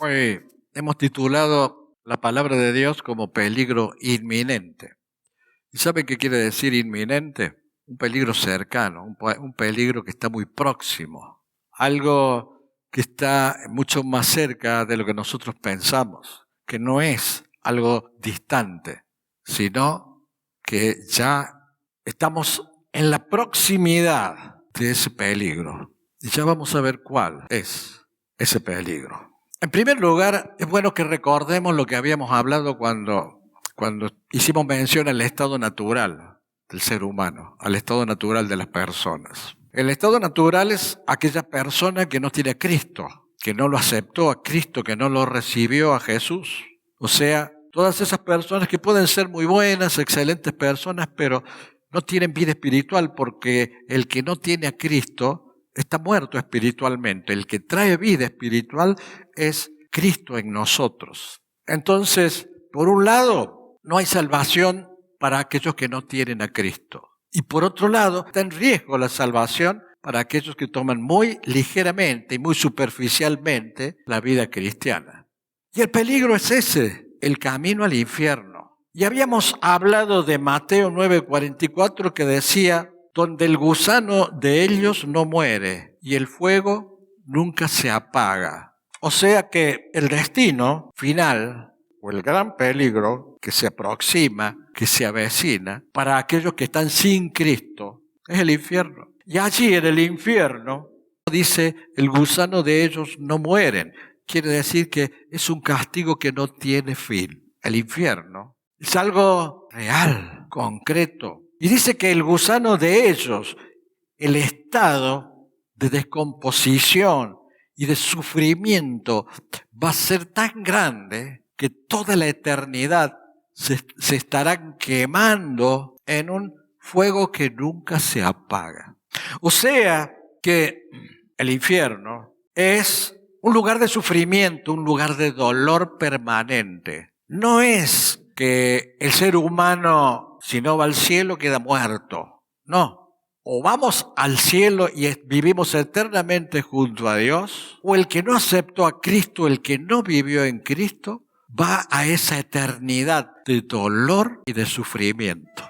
Hoy hemos titulado la palabra de Dios como peligro inminente. ¿Y saben qué quiere decir inminente? Un peligro cercano, un peligro que está muy próximo, algo que está mucho más cerca de lo que nosotros pensamos, que no es algo distante, sino que ya estamos en la proximidad de ese peligro. Y ya vamos a ver cuál es ese peligro. En primer lugar, es bueno que recordemos lo que habíamos hablado cuando hicimos mención al estado natural del ser humano, al estado natural de las personas. El estado natural es aquella persona que no tiene a Cristo, que no lo aceptó a Cristo, que no lo recibió a Jesús. O sea, todas esas personas que pueden ser muy buenas, excelentes personas, pero no tienen vida espiritual, porque el que no tiene a Cristo está muerto espiritualmente. El que trae vida espiritual es Cristo en nosotros. Entonces, por un lado, no hay salvación para aquellos que no tienen a Cristo. Y por otro lado, está en riesgo la salvación para aquellos que toman muy ligeramente y muy superficialmente la vida cristiana. Y el peligro es ese, el camino al infierno. Y habíamos hablado de Mateo 9:44 que decía: donde el gusano de ellos no muere y el fuego nunca se apaga. O sea que el destino final, o el gran peligro que se aproxima, que se avecina, para aquellos que están sin Cristo, es el infierno. Y allí en el infierno, dice, el gusano de ellos no mueren. Quiere decir que es un castigo que no tiene fin. El infierno es algo real, concreto. Y dice que el gusano de ellos, el estado de descomposición y de sufrimiento va a ser tan grande que toda la eternidad se estarán quemando en un fuego que nunca se apaga. O sea que el infierno es un lugar de sufrimiento, un lugar de dolor permanente. No es que el ser humano, si no va al cielo, queda muerto. No. O vamos al cielo y vivimos eternamente junto a Dios, o el que no aceptó a Cristo, el que no vivió en Cristo, va a esa eternidad de dolor y de sufrimiento.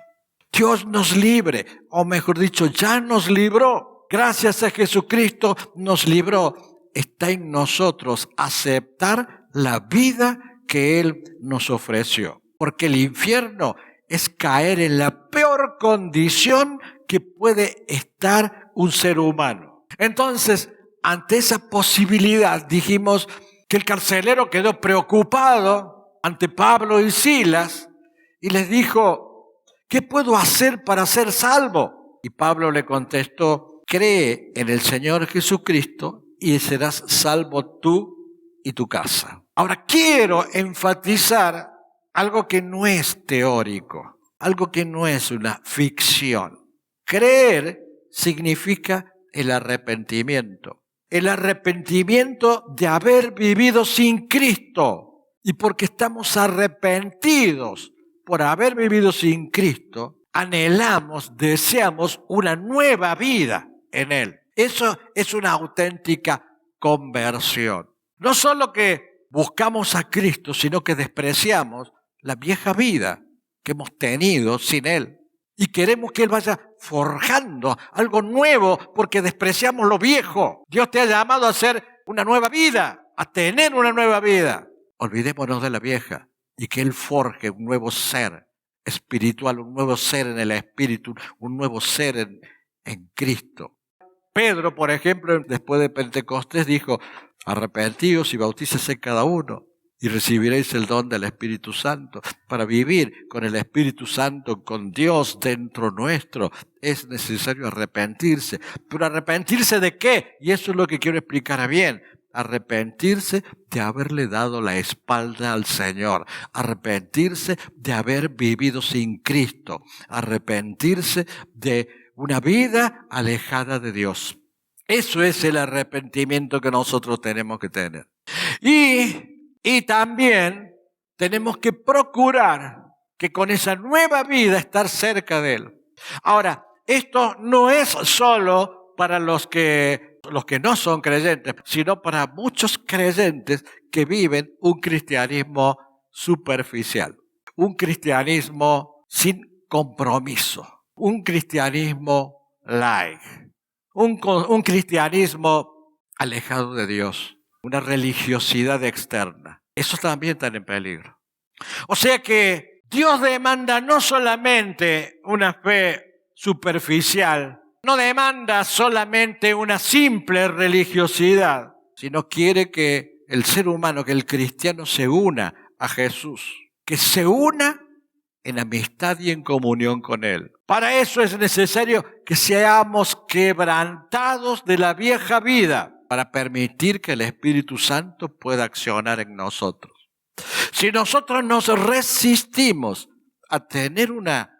Dios nos libre, o mejor dicho, ya nos libró. Gracias a Jesucristo nos libró. Está en nosotros aceptar la vida que Él nos ofreció. Porque el infierno es caer en la peor condición que puede estar un ser humano. Entonces, ante esa posibilidad, dijimos que el carcelero quedó preocupado ante Pablo y Silas y les dijo: ¿qué puedo hacer para ser salvo? Y Pablo le contestó: cree en el Señor Jesucristo y serás salvo tú y tu casa. Ahora quiero enfatizar algo que no es teórico, algo que no es una ficción. Creer significa el arrepentimiento. El arrepentimiento de haber vivido sin Cristo. Y porque estamos arrepentidos por haber vivido sin Cristo, anhelamos, deseamos una nueva vida en Él. Eso es una auténtica conversión. No solo que buscamos a Cristo, sino que despreciamos la vieja vida que hemos tenido sin Él. Y queremos que Él vaya forjando algo nuevo porque despreciamos lo viejo. Dios te ha llamado a hacer una nueva vida, a tener una nueva vida. Olvidémonos de la vieja y que Él forje un nuevo ser espiritual, un nuevo ser en el Espíritu, un nuevo ser en Cristo. Pedro, por ejemplo, después de Pentecostés dijo: arrepentíos y bautícese cada uno y recibiréis el don del Espíritu Santo. Para vivir con el Espíritu Santo, con Dios dentro nuestro, es necesario arrepentirse. ¿Pero arrepentirse de qué? Y eso es lo que quiero explicar bien. Arrepentirse de haberle dado la espalda al Señor. Arrepentirse de haber vivido sin Cristo. Arrepentirse de una vida alejada de Dios. Eso es el arrepentimiento que nosotros tenemos que tener. Y también tenemos que procurar que con esa nueva vida estar cerca de Él. Ahora, esto no es solo para los que los que no son creyentes, sino para muchos creyentes que viven un cristianismo superficial, un cristianismo sin compromiso, un cristianismo light, un cristianismo alejado de Dios, una religiosidad externa. Eso también está en peligro. O sea que Dios demanda no solamente una fe superficial, no demanda solamente una simple religiosidad, sino quiere que el ser humano, que el cristiano se una a Jesús, que se una en amistad y en comunión con Él. Para eso es necesario que seamos quebrantados de la vieja vida para permitir que el Espíritu Santo pueda accionar en nosotros. Si nosotros nos resistimos a tener una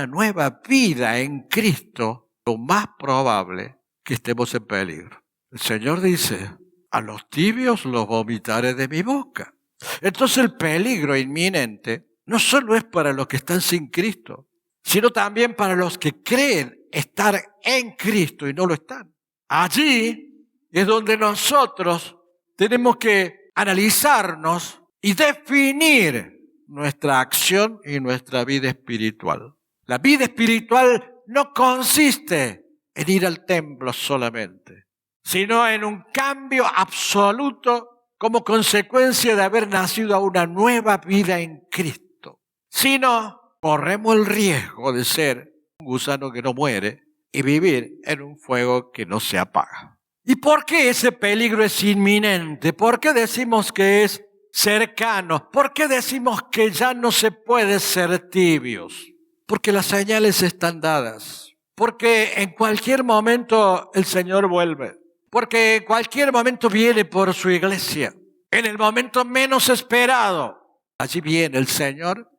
nueva vida en Cristo, lo más probable es que estemos en peligro. El Señor dice, a los tibios los vomitaré de mi boca. Entonces el peligro inminente no solo es para los que están sin Cristo, sino también para los que creen estar en Cristo y no lo están. Allí es donde nosotros tenemos que analizarnos y definir nuestra acción y nuestra vida espiritual. La vida espiritual no consiste en ir al templo solamente, sino en un cambio absoluto como consecuencia de haber nacido a una nueva vida en Cristo. Si no, corremos el riesgo de ser un gusano que no muere y vivir en un fuego que no se apaga. ¿Y por qué ese peligro es inminente? ¿Por qué decimos que es cercano? ¿Por qué decimos que ya no se puede ser tibios? Porque las señales están dadas. Porque en cualquier momento el Señor vuelve. Porque en cualquier momento viene por su iglesia. En el momento menos esperado, allí viene el Señor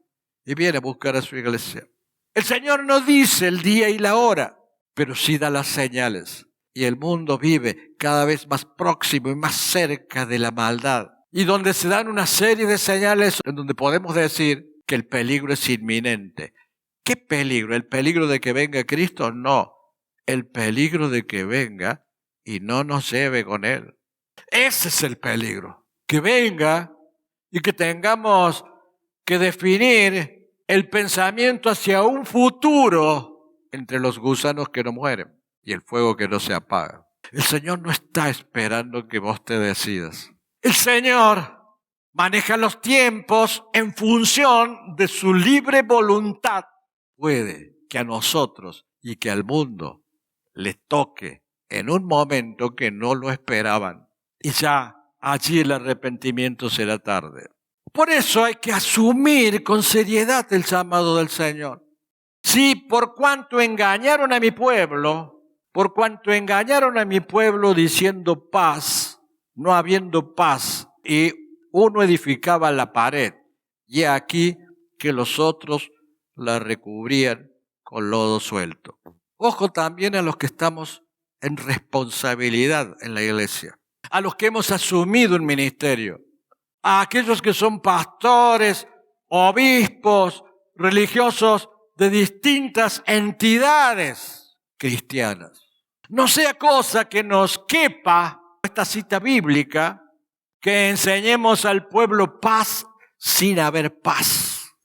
y viene a buscar a su iglesia. El Señor no dice el día y la hora, pero sí da las señales. Y el mundo vive cada vez más próximo y más cerca de la maldad. Y donde se dan una serie de señales en donde podemos decir que el peligro es inminente. ¿Qué peligro? ¿El peligro de que venga Cristo? No. El peligro de que venga y no nos lleve con Él. Ese es el peligro. Que venga y que tengamos que definir el pensamiento hacia un futuro entre los gusanos que no mueren y el fuego que no se apaga. El Señor no está esperando que vos te decidas. El Señor maneja los tiempos en función de su libre voluntad. Puede que a nosotros y que al mundo les toque en un momento que no lo esperaban. Y ya allí el arrepentimiento será tarde. Por eso hay que asumir con seriedad el llamado del Señor. Si por cuanto engañaron a mi pueblo, diciendo paz, no habiendo paz, y uno edificaba la pared, y aquí que los otros la recubrían con lodo suelto. Ojo también a los que estamos en responsabilidad en la iglesia, a los que hemos asumido un ministerio, a aquellos que son pastores, obispos, religiosos de distintas entidades cristianas. No sea cosa que nos quepa esta cita bíblica, que enseñemos al pueblo paz sin haber paz,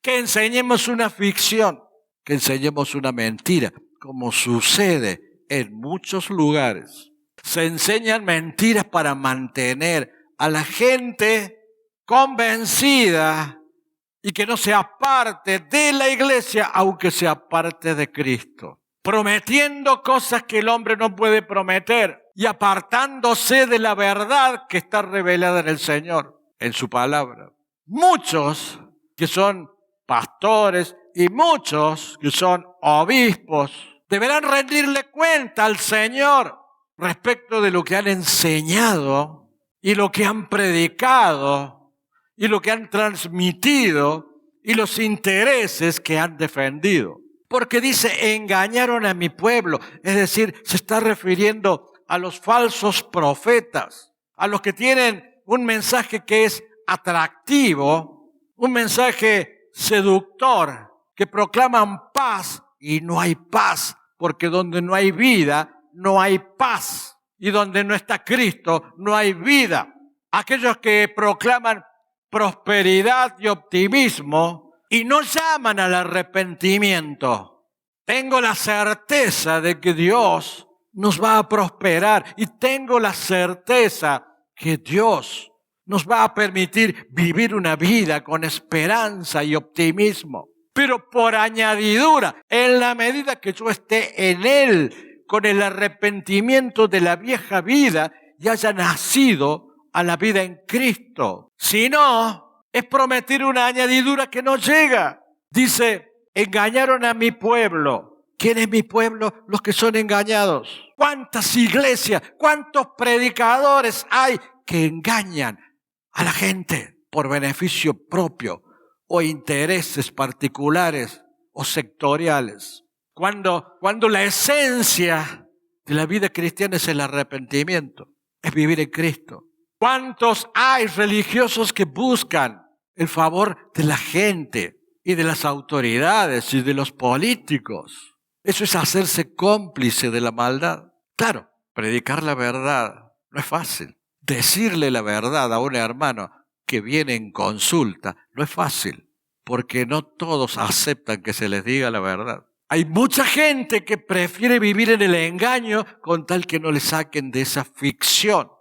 que enseñemos una ficción, que enseñemos una mentira, como sucede en muchos lugares. Se enseñan mentiras para mantener a la gente convencida y que no se aparte de la iglesia, aunque se aparte de Cristo. Prometiendo cosas que el hombre no puede prometer y apartándose de la verdad que está revelada en el Señor, en su palabra. Muchos que son pastores y muchos que son obispos deberán rendirle cuenta al Señor respecto de lo que han enseñado y lo que han predicado y lo que han transmitido y los intereses que han defendido. Porque dice, engañaron a mi pueblo. Es decir, se está refiriendo a los falsos profetas, a los que tienen un mensaje que es atractivo, un mensaje seductor, que proclaman paz y no hay paz, porque donde no hay vida, no hay paz. Y donde no está Cristo, no hay vida. Aquellos que proclaman prosperidad y optimismo y no llaman al arrepentimiento. Tengo la certeza de que Dios nos va a prosperar y tengo la certeza que Dios nos va a permitir vivir una vida con esperanza y optimismo. Pero por añadidura, en la medida que yo esté en Él, con el arrepentimiento de la vieja vida y haya nacido a la vida en Cristo. Si no, es prometer una añadidura que no llega. Dice, engañaron a mi pueblo. ¿Quién es mi pueblo? Los que son engañados. ¿Cuántas iglesias, cuántos predicadores hay que engañan a la gente por beneficio propio o intereses particulares o sectoriales? Cuando la esencia de la vida cristiana es el arrepentimiento, es vivir en Cristo. ¿Cuántos hay religiosos que buscan el favor de la gente y de las autoridades y de los políticos? Eso es hacerse cómplice de la maldad. Claro, predicar la verdad no es fácil. Decirle la verdad a un hermano que viene en consulta no es fácil, porque no todos aceptan que se les diga la verdad. Hay mucha gente que prefiere vivir en el engaño con tal que no le saquen de esa ficción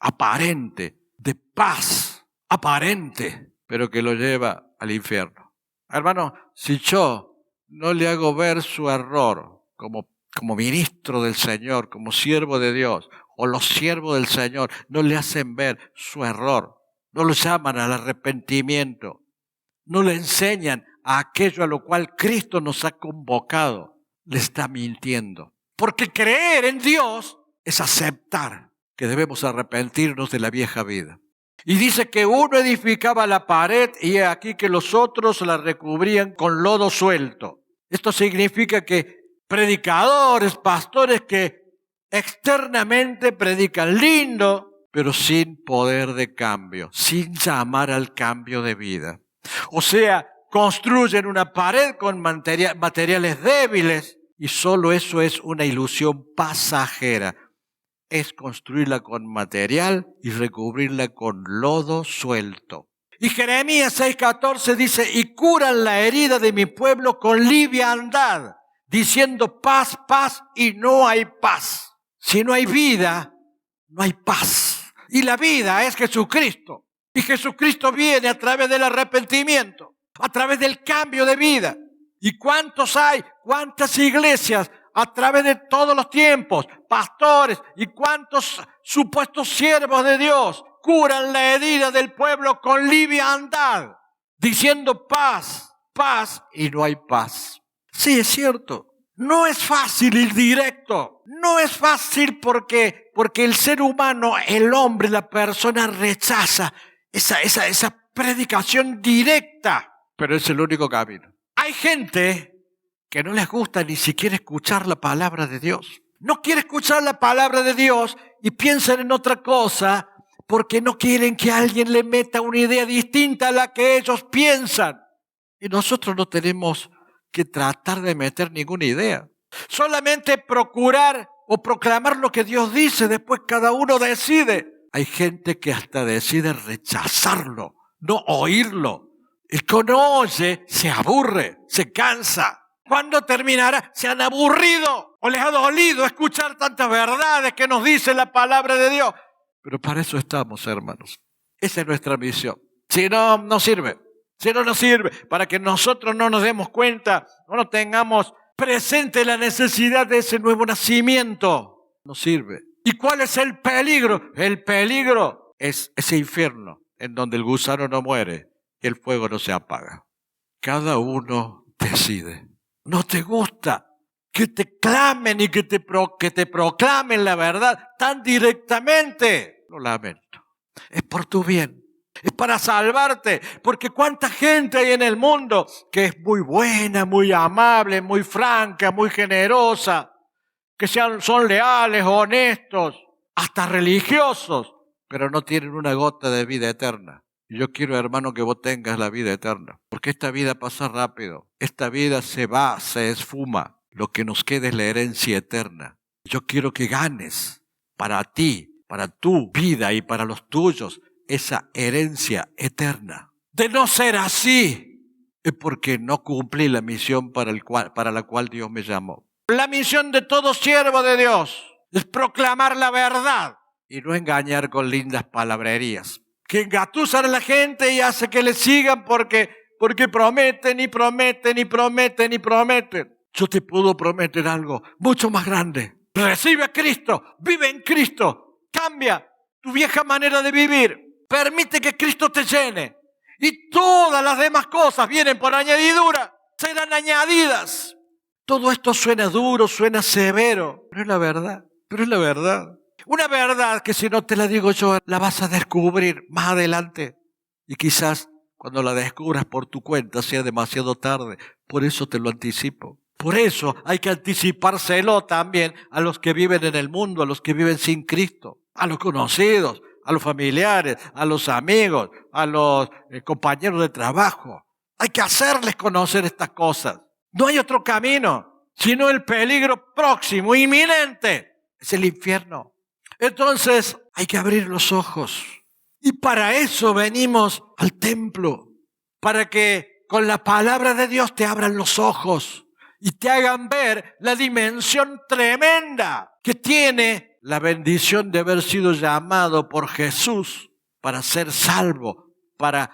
aparente, de paz aparente, pero que lo lleva al infierno. Hermano, si yo no le hago ver su error como ministro del Señor, como siervo de Dios, o los siervos del Señor no le hacen ver su error, no lo llaman al arrepentimiento, no le enseñan a aquello a lo cual Cristo nos ha convocado, le está mintiendo. Porque creer en Dios es aceptar que debemos arrepentirnos de la vieja vida. Y dice que uno edificaba la pared y aquí que los otros la recubrían con lodo suelto. Esto significa que predicadores, pastores que externamente predican lindo, pero sin poder de cambio, sin llamar al cambio de vida. O sea, construyen una pared con materiales débiles y solo eso es una ilusión pasajera. Es construirla con material y recubrirla con lodo suelto. Y Jeremías 6:14 dice, y curan la herida de mi pueblo con liviandad, diciendo paz, paz, y no hay paz. Si no hay vida, no hay paz. Y la vida es Jesucristo. Y Jesucristo viene a través del arrepentimiento, a través del cambio de vida. ¿Y cuántos hay? ¿Cuántas iglesias a través de todos los tiempos? Pastores y cuántos supuestos siervos de Dios curan la herida del pueblo con liviandad, diciendo paz, paz, y no hay paz. Sí, es cierto. No es fácil ir directo. No es fácil porque el ser humano, el hombre, la persona rechaza esa predicación directa. Pero es el único camino. Hay gente que no les gusta ni siquiera escuchar la palabra de Dios. No quiere escuchar la palabra de Dios y piensan en otra cosa porque no quieren que alguien le meta una idea distinta a la que ellos piensan. Y nosotros no tenemos que tratar de meter ninguna idea. Solamente procurar o proclamar lo que Dios dice, después cada uno decide. Hay gente que hasta decide rechazarlo, no oírlo. El que no oye se aburre, se cansa. ¿Cuándo terminará? Se han aburrido o les ha dolido escuchar tantas verdades que nos dice la palabra de Dios. Pero para eso estamos, hermanos. Esa es nuestra misión. Si no, no sirve. Si no, no sirve. Para que nosotros no nos demos cuenta, no tengamos presente la necesidad de ese nuevo nacimiento. No sirve. ¿Y cuál es el peligro? El peligro es ese infierno en donde el gusano no muere y el fuego no se apaga. Cada uno decide. ¿No te gusta que te clamen y que te proclamen la verdad tan directamente? Lo lamento. Es por tu bien. Es para salvarte. Porque cuánta gente hay en el mundo que es muy buena, muy amable, muy franca, muy generosa, que son leales, honestos, hasta religiosos, pero no tienen una gota de vida eterna. Y yo quiero, hermano, que vos tengas la vida eterna, porque esta vida pasa rápido, esta vida se va, se esfuma, lo que nos queda es la herencia eterna. Yo quiero que ganes para ti, para tu vida y para los tuyos, esa herencia eterna. De no ser así, es porque no cumplí la misión para la cual Dios me llamó. La misión de todo siervo de Dios es proclamar la verdad y no engañar con lindas palabrerías que engatusan a la gente y hace que le sigan porque prometen y prometen y prometen y prometen. Yo te puedo prometer algo mucho más grande. Recibe a Cristo, vive en Cristo, cambia tu vieja manera de vivir, permite que Cristo te llene y todas las demás cosas vienen por añadidura, serán añadidas. Todo esto suena duro, suena severo, pero es la verdad, pero es la verdad. Una verdad que si no te la digo yo, la vas a descubrir más adelante. Y quizás cuando la descubras por tu cuenta sea demasiado tarde. Por eso te lo anticipo. Por eso hay que anticipárselo también a los que viven en el mundo, a los que viven sin Cristo, a los conocidos, a los familiares, a los amigos, a los compañeros de trabajo. Hay que hacerles conocer estas cosas. No hay otro camino, sino el peligro próximo, inminente. Es el infierno. Entonces hay que abrir los ojos. Y para eso venimos al templo. Para que con la palabra de Dios te abran los ojos y te hagan ver la dimensión tremenda que tiene la bendición de haber sido llamado por Jesús para ser salvo, para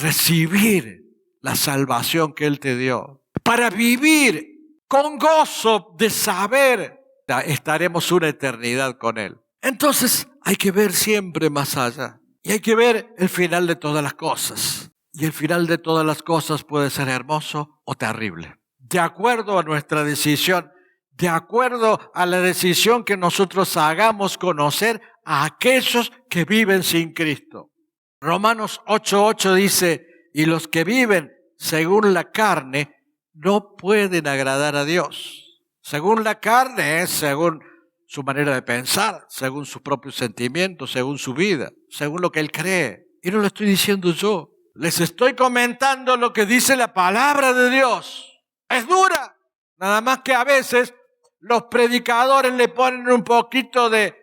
recibir la salvación que Él te dio. Para vivir con gozo de saber que estaremos una eternidad con Él. Entonces hay que ver siempre más allá y hay que ver el final de todas las cosas. Y el final de todas las cosas puede ser hermoso o terrible. De acuerdo a nuestra decisión, de acuerdo a la decisión que nosotros hagamos conocer a aquellos que viven sin Cristo. Romanos 8:8 dice, y los que viven según la carne no pueden agradar a Dios. Según la carne es según su manera de pensar, según sus propios sentimientos, según su vida, según lo que él cree. Y no lo estoy diciendo yo. Les estoy comentando lo que dice la palabra de Dios. Es dura. Nada más que a veces los predicadores le ponen un poquito de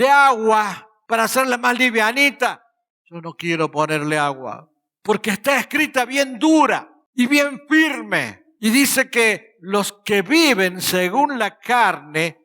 agua para hacerla más livianita. Yo no quiero ponerle agua, porque está escrita bien dura y bien firme. Y dice que los que viven según la carne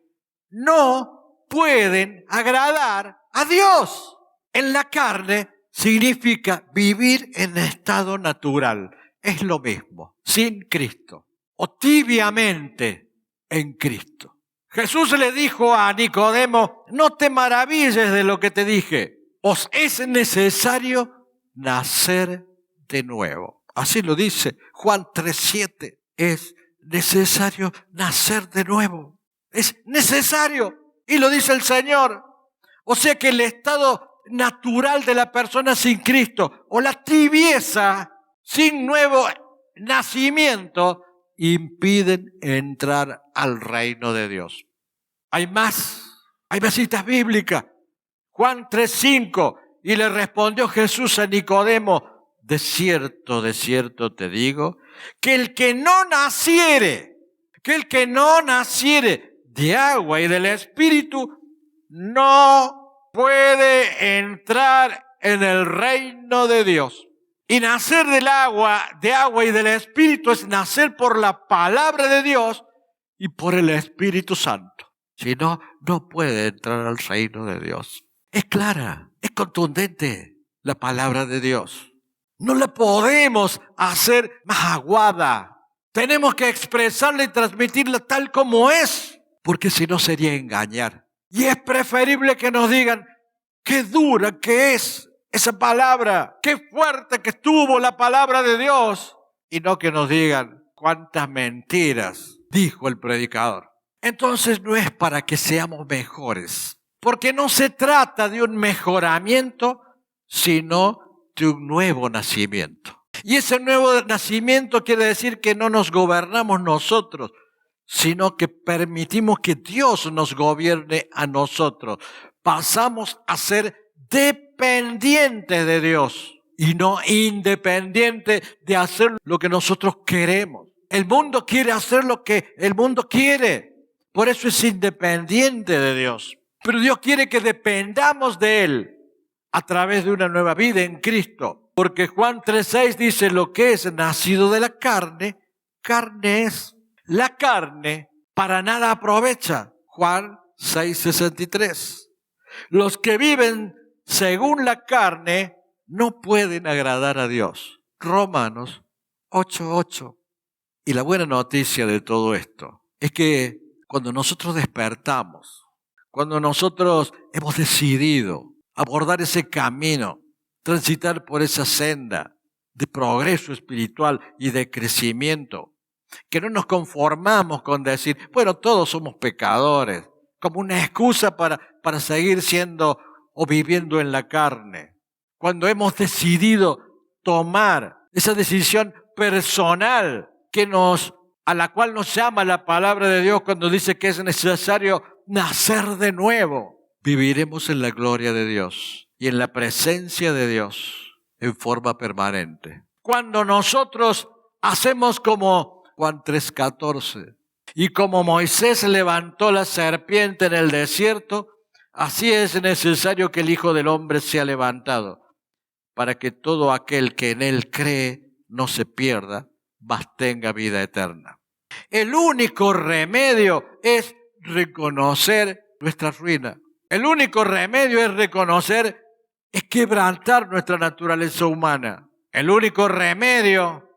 no pueden agradar a Dios. En la carne significa vivir en estado natural. Es lo mismo, sin Cristo. O tibiamente en Cristo. Jesús le dijo a Nicodemo, no te maravilles de lo que te dije. Os es necesario nacer de nuevo. Así lo dice Juan 3:7. Es necesario nacer de nuevo. Es necesario. Y lo dice el Señor. O sea que el estado natural de la persona sin Cristo o la tibieza sin nuevo nacimiento impiden entrar al reino de Dios. Hay más citas bíblicas. Juan 3:5. Y le respondió Jesús a Nicodemo, de cierto te digo, que el que no naciere de agua y del Espíritu, no puede entrar en el reino de Dios. Y nacer de agua y del Espíritu es nacer por la palabra de Dios y por el Espíritu Santo. Si no, no puede entrar al reino de Dios. Es clara, es contundente la palabra de Dios. No la podemos hacer más aguada. Tenemos que expresarla y transmitirla tal como es, porque si no sería engañar. Y es preferible que nos digan qué dura que es esa palabra, qué fuerte que estuvo la palabra de Dios, y no que nos digan cuántas mentiras dijo el predicador. Entonces no es para que seamos mejores, porque no se trata de un mejoramiento, sino de un nuevo nacimiento. Y ese nuevo nacimiento quiere decir que no nos gobernamos nosotros, sino que permitimos que Dios nos gobierne a nosotros. Pasamos a ser dependientes de Dios y no independientes de hacer lo que nosotros queremos. El mundo quiere hacer lo que el mundo quiere. Por eso es independiente de Dios. Pero Dios quiere que dependamos de Él a través de una nueva vida en Cristo. Porque Juan 3:6 dice, lo que es nacido de la carne, carne es. La carne para nada aprovecha. Juan 6:63. Los que viven según la carne no pueden agradar a Dios. Romanos 8:8. Y la buena noticia de todo esto es que cuando nosotros despertamos, cuando nosotros hemos decidido abordar ese camino, transitar por esa senda de progreso espiritual y de crecimiento, que no nos conformamos con decir, bueno, todos somos pecadores, como una excusa para seguir siendo o viviendo en la carne. Cuando hemos decidido tomar esa decisión personal a la cual nos llama la palabra de Dios cuando dice que es necesario nacer de nuevo, viviremos en la gloria de Dios y en la presencia de Dios en forma permanente. Cuando nosotros hacemos como Juan 3:14, y como Moisés levantó la serpiente en el desierto, así es necesario que el Hijo del Hombre sea levantado, para que todo aquel que en Él cree no se pierda, mas tenga vida eterna. El único remedio es reconocer nuestra ruina. El único remedio es quebrantar nuestra naturaleza humana. El único remedio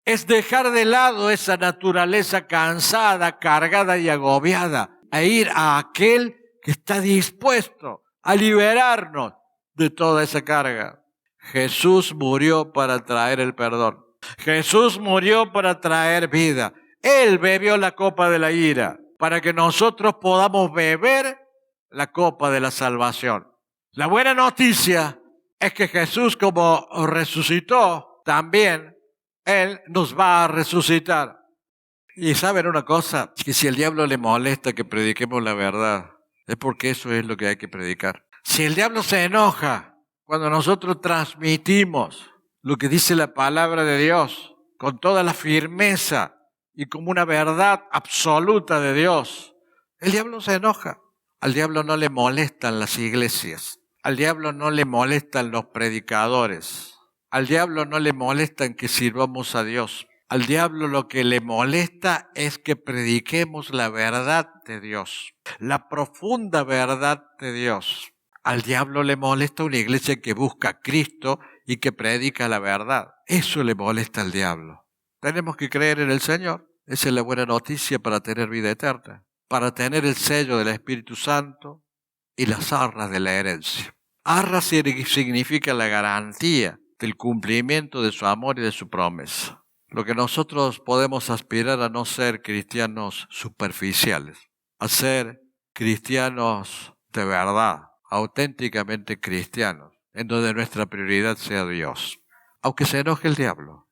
es dejar de lado esa naturaleza cansada, cargada y agobiada, e ir a aquel que está dispuesto a liberarnos de toda esa carga. Jesús murió para traer el perdón. Jesús murió para traer vida. Él bebió la copa de la ira para que nosotros podamos beber la copa de la salvación. La buena noticia es que Jesús, como resucitó, también Él nos va a resucitar. Y saben una cosa, que si el diablo le molesta que prediquemos la verdad, es porque eso es lo que hay que predicar. Si el diablo se enoja cuando nosotros transmitimos lo que dice la palabra de Dios con toda la firmeza y como una verdad absoluta de Dios, el diablo se enoja. Al diablo no le molestan las iglesias, al diablo no le molestan los predicadores, al diablo no le molestan que sirvamos a Dios. Al diablo lo que le molesta es que prediquemos la verdad de Dios, la profunda verdad de Dios. Al diablo le molesta una iglesia que busca a Cristo y que predica la verdad. Eso le molesta al diablo. Tenemos que creer en el Señor. Esa es la buena noticia para tener vida eterna, para tener el sello del Espíritu Santo y las arras de la herencia. Arras significa la garantía del cumplimiento de su amor y de su promesa. Lo que nosotros podemos aspirar a no ser cristianos superficiales, a ser cristianos de verdad, auténticamente cristianos, en donde nuestra prioridad sea Dios. Aunque se enoje el diablo,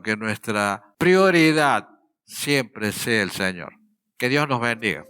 que nuestra prioridad siempre sea el Señor. Que Dios nos bendiga.